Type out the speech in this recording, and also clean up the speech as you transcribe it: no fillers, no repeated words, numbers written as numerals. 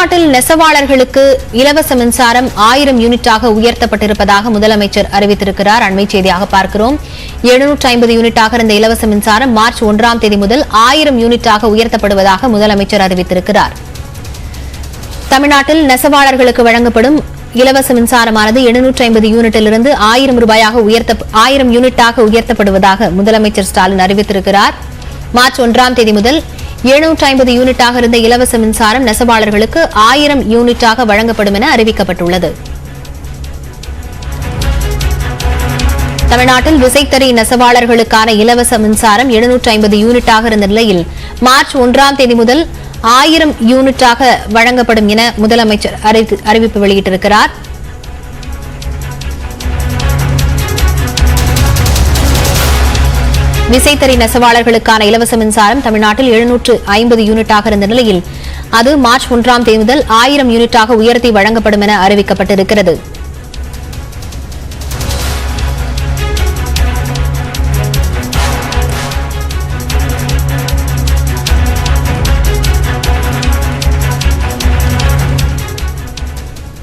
தமிழ்நாட்டில் நெசவாளர்களுக்கு இலவச மின்சாரம் 1000 யூனிட்டாக உயர்த்தப்பட்டிருப்பதாக முதலமைச்சர் அறிவித்திருக்கிறார். அண்மை செய்தியாக பார்க்கிறோம். 750 யூனிட்டாக இருந்த இலவச மின்சாரம் மார்ச் 1ஆம் தேதி முதல் 1000 யூனிட்டாக உயர்த்தப்படுவதாக முதலமைச்சர் அறிவித்திருக்கிறார். தமிழ்நாட்டில் நெசவாளர்களுக்கு வழங்கப்படும் இலவச மின்சாரமானது 750 யூனிட்டிலிருந்து 1000 யூனிட்டாக உயர்த்தப்படுவதாக முதலமைச்சர் ஸ்டாலின் அறிவித்திருக்கிறார். மார்ச் 1ஆம் தேதி முதல் 750 யூனிட்டாக இருந்த இலவச மின்சாரம் நெசவாளர்களுக்கு 1000 யூனிட்டாக வழங்கப்படும் என அறிவிக்கப்பட்டுள்ளது. தமிழ்நாட்டில் விசைத்தறி நெசவாளர்களுக்கான இலவச மின்சாரம் 750 யூனிட்டாக இருந்த நிலையில் மார்ச் 1ஆம் தேதி முதல் 1000 யூனிட்டாக வழங்கப்படும் என முதலமைச்சர் அறிவிப்பு வெளியிட்டிருக்கிறார். விசைத்தறி நெசவாளர்களுக்கான இலவச மின்சாரம் தமிழ்நாட்டில் 750 யூனிட்டாக இருந்த நிலையில் அது மார்ச் 1ஆம் தேதி முதல் 1000 யூனிட்டாக உயர்த்தி வழங்கப்படும் என அறிவிக்கப்பட்டிருக்கிறது.